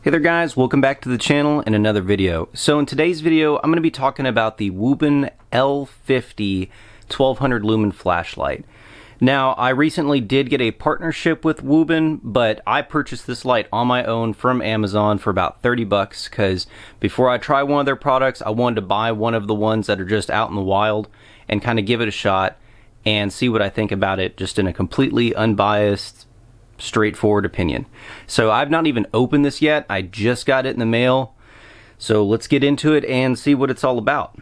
Hey there guys, welcome back to the channel and another video. So in today's video, I'm going to be talking about the Wuben L50 1200 lumen flashlight. Now, I recently did get a partnership with Wuben, but I purchased this light on my own from Amazon for about 30 bucks because before I try one of their products, I wanted to buy one of the ones that are just out in the wild and kind of give it a shot and see what I think about it just in a completely unbiased, straightforward opinion. So I've not even opened this yet. I just got it in the mail. So let's get into it and see what it's all about.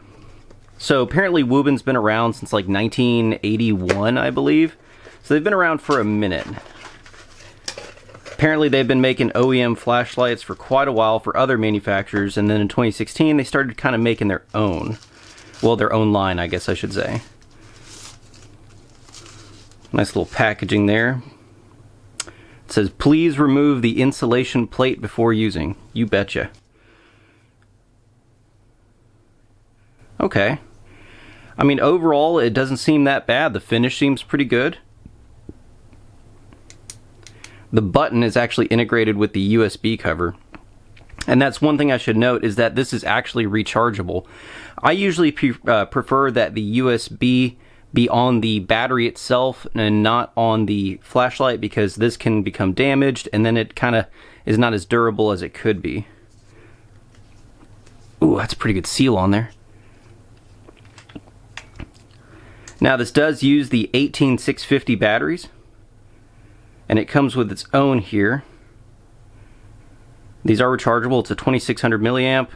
So apparently Wuben's been around since like 1981, I believe. So they've been around for a minute. Apparently they've been making OEM flashlights for quite a while for other manufacturers, and then in 2016 they started kind of making their own. Well, their own line, I guess I should say. Nice little packaging there. It says, please remove the insulation plate before using. You betcha. Okay. I mean, overall, it doesn't seem that bad. The finish seems pretty good. The button is actually integrated with the USB cover. And that's one thing I should note, is that this is actually rechargeable. I usually prefer that the USB be on the battery itself and not on the flashlight, because this can become damaged and then it kind of is not as durable as it could be. Ooh, that's a pretty good seal on there. Now this does use the 18650 batteries, and it comes with its own here. These are rechargeable. It's a 2600 milliamp.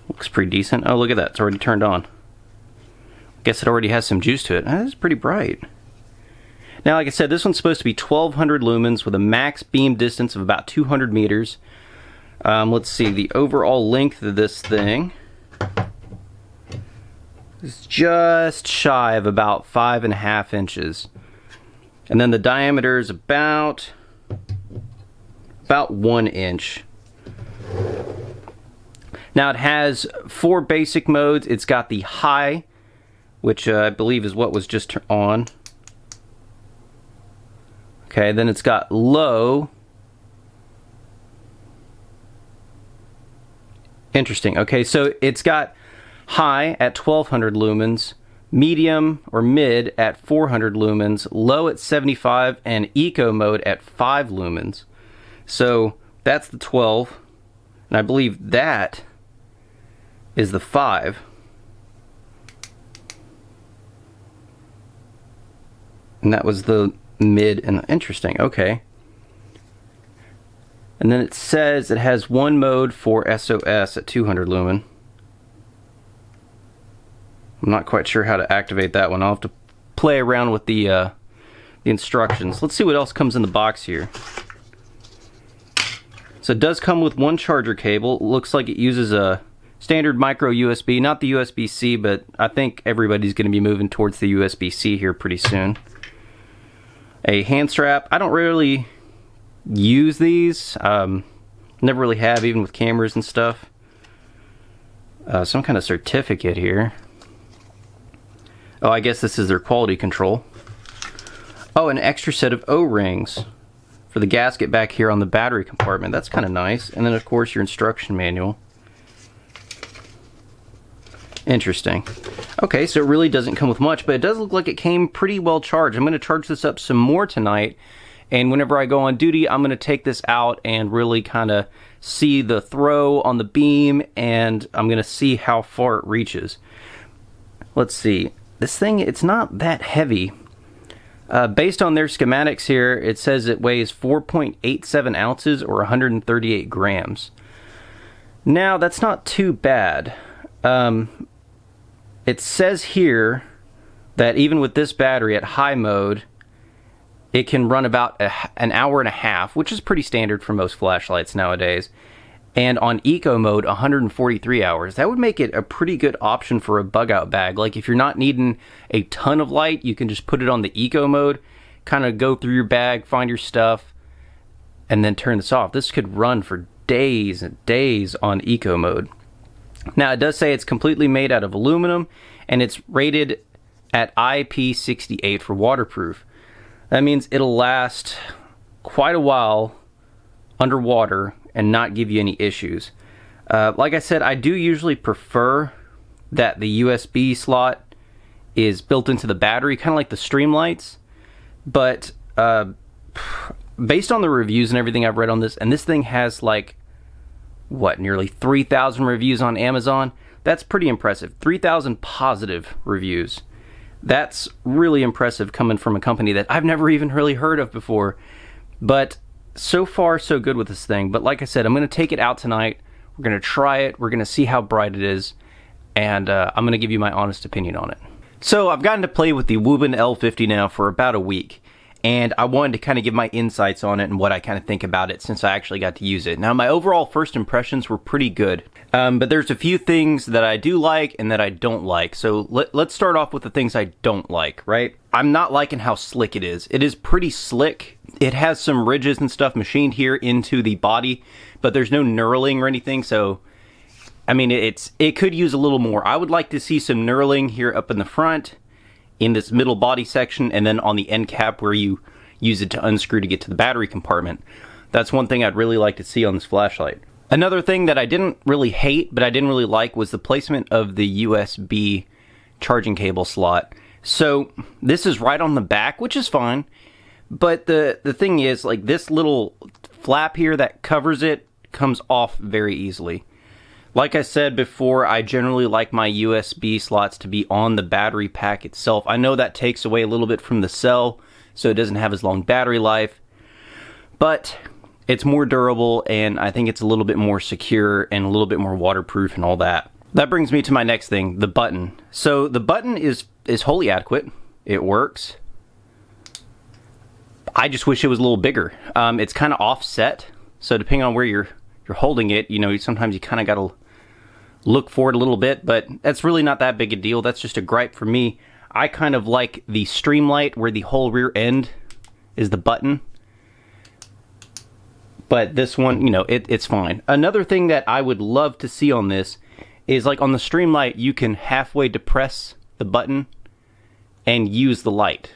Looks pretty decent. Oh, look at that, it's already turned on. Guess it already has some juice to it. That's pretty bright. Now, like I said, this one's supposed to be 1200 lumens with a max beam distance of about 200 meters. Let's see, the overall length of this thing is just shy of about 5.5 inches. And then the diameter is about 1 inch. Now it has 4 basic modes. It's got the high, which I believe is what was just on. Okay, then it's got low. Interesting. Okay, so it's got high at 1200 lumens, medium or mid at 400 lumens, low at 75, and eco mode at 5 lumens. So that's the 12, and I believe that is the 5. And that was the mid, and interesting, okay. And then it says it has one mode for SOS at 200 lumen. I'm not quite sure how to activate that one. I'll have to play around with the instructions. Let's see what else comes in the box here. So it does come with one charger cable. It looks like it uses a standard micro USB, not the USB-C, but I think everybody's going to be moving towards the USB-C here pretty soon. A hand strap. I don't really use these. Never really have, even with cameras and stuff. Some kind of certificate here. Oh, I guess this is their quality control. Oh, an extra set of O-rings for the gasket back here on the battery compartment. That's kind of nice. And then, of course, your instruction manual. Interesting. Okay, so it really doesn't come with much, but it does look like it came pretty well charged. I'm going to charge this up some more tonight, and whenever I go on duty, I'm going to take this out and really kind of see the throw on the beam, and I'm going to see how far it reaches. Let's see. This thing, it's not that heavy. Based on their schematics here, it says it weighs 4.87 ounces or 138 grams. Now, that's not too bad. It says here that even with this battery at high mode, it can run about an hour and a half, which is pretty standard for most flashlights nowadays. And on eco mode, 143 hours. That would make it a pretty good option for a bug out bag. Like if you're not needing a ton of light, you can just put it on the eco mode, kind of go through your bag, find your stuff, and then turn this off. This could run for days and days on eco mode. Now, it does say it's completely made out of aluminum, and it's rated at IP68 for waterproof. That means it'll last quite a while underwater and not give you any issues. Like I said, I do usually prefer that the USB slot is built into the battery, kind of like the Streamlights. But based on the reviews and everything I've read on this, and this thing has like, what, nearly 3,000 reviews on Amazon? That's pretty impressive. 3,000 positive reviews. That's really impressive coming from a company that I've never even really heard of before. But so far, so good with this thing. But like I said, I'm going to take it out tonight. We're going to try it. We're going to see how bright it is. And I'm going to give you my honest opinion on it. So I've gotten to play with the Wuben L50 now for about a week. And I wanted to kind of give my insights on it and what I kind of think about it since I actually got to use it. Now, my overall first impressions were pretty good. But there's a few things that I do like and that I don't like. So let's start off with the things I don't like, right? I'm not liking how slick it is. It is pretty slick. It has some ridges and stuff machined here into the body, but there's no knurling or anything. So, I mean, it could use a little more. I would like to see some knurling here up in the front, in this middle body section, and then on the end cap where you use it to unscrew to get to the battery compartment. That's one thing I'd really like to see on this flashlight. Another thing that I didn't really hate, but I didn't really like, was the placement of the USB charging cable slot. So this is right on the back, which is fine. But the thing is, like, this little flap here that covers it comes off very easily. Like I said before, I generally like my USB slots to be on the battery pack itself. I know that takes away a little bit from the cell, so it doesn't have as long battery life. But it's more durable, and I think it's a little bit more secure and a little bit more waterproof and all that. That brings me to my next thing, the button. So the button is wholly adequate. It works. I just wish it was a little bigger. It's kind of offset, so depending on where you're holding it, you know, sometimes you kind of got to look for it a little bit, but that's really not that big a deal. That's just a gripe for me. I kind of like the Streamlight where the whole rear end is the button. But this one, you know, it's fine. Another thing that I would love to see on this is, like, on the Streamlight, you can halfway depress the button and use the light,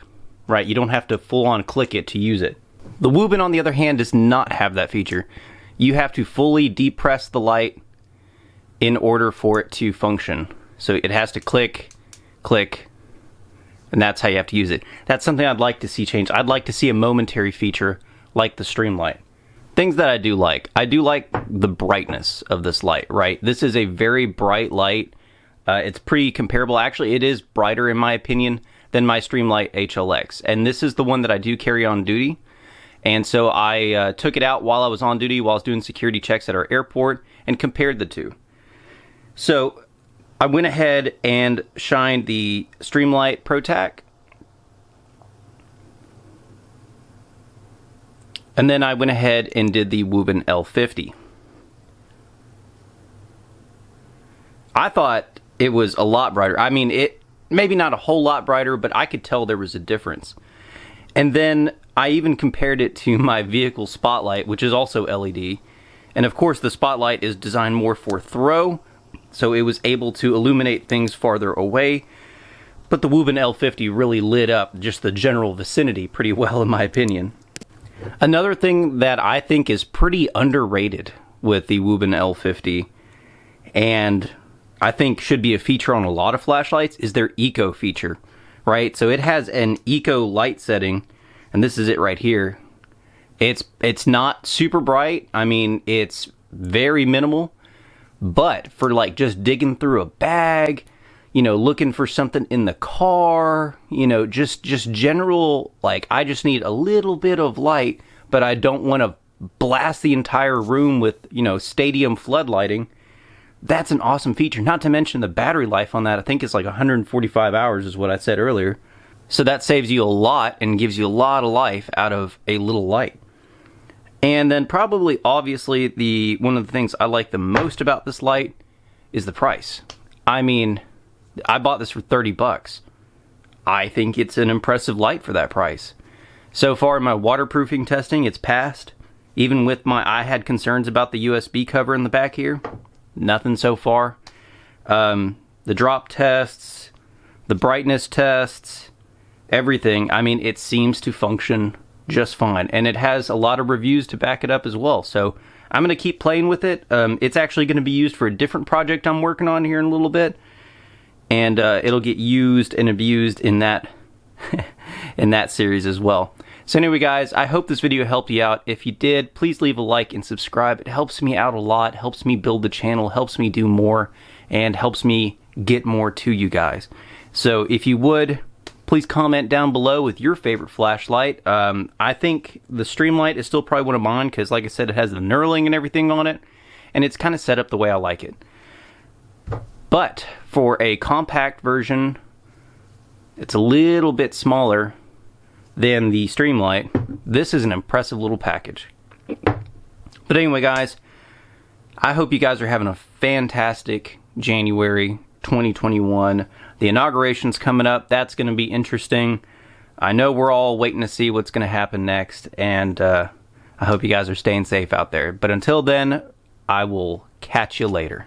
right? You don't have to full-on click it to use it. The Wuben, on the other hand, does not have that feature. You have to fully depress the light in order for it to function. So it has to click, click, and that's how you have to use it. That's something I'd like to see change. I'd like to see a momentary feature like the Streamlight. Things that I do like the brightness of this light, right? This is a very bright light. It's pretty comparable. Actually, it is brighter, in my opinion, than my Streamlight HLX. And this is the one that I do carry on duty. And so I took it out while I was on duty, while I was doing security checks at our airport, and compared the two. So I went ahead and shined the Streamlight ProTac. And then I went ahead and did the Wuben L50. I thought it was a lot brighter. I mean, it maybe not a whole lot brighter, but I could tell there was a difference. And then I even compared it to my vehicle spotlight, which is also LED. And of course, the spotlight is designed more for throw, so it was able to illuminate things farther away. But the Wuben L50 really lit up just the general vicinity pretty well, in my opinion. Another thing that I think is pretty underrated with the Wuben L50, and I think should be a feature on a lot of flashlights, is their eco feature, right? So it has an eco light setting, and this is it right here. It's not super bright. I mean, it's very minimal, but for, like, just digging through a bag, you know, looking for something in the car, you know, just general, like, I just need a little bit of light, but I don't want to blast the entire room with, you know, stadium flood lighting. That's an awesome feature. Not to mention the battery life on that, I think it's like 145 hours is what I said earlier. So that saves you a lot and gives you a lot of life out of a little light. And then probably, obviously, one of the things I like the most about this light is the price. I mean, I bought this for 30 bucks. I think it's an impressive light for that price. So far in my waterproofing testing, it's passed. Even with I had concerns about the USB cover in the back here. Nothing so far. The drop tests, the brightness tests, everything. I mean, it seems to function just fine. And it has a lot of reviews to back it up as well. So I'm going to keep playing with it. It's actually going to be used for a different project I'm working on here in a little bit. And it'll get used and abused in that in that series as well. So anyway guys, I hope this video helped you out. If you did, please leave a like and subscribe. It helps me out a lot, helps me build the channel, helps me do more, and helps me get more to you guys. So if you would, please comment down below with your favorite flashlight. I think the Streamlight is still probably one of mine because, like I said, it has the knurling and everything on it, and it's kind of set up the way I like it. But for a compact version, it's a little bit smaller than the Streamlight. This is an impressive little package. But anyway guys, I hope you guys are having a fantastic January 2021. The inauguration's coming up. That's going to be interesting. I know we're all waiting to see what's going to happen next, and I hope you guys are staying safe out there. But until then, I will catch you later.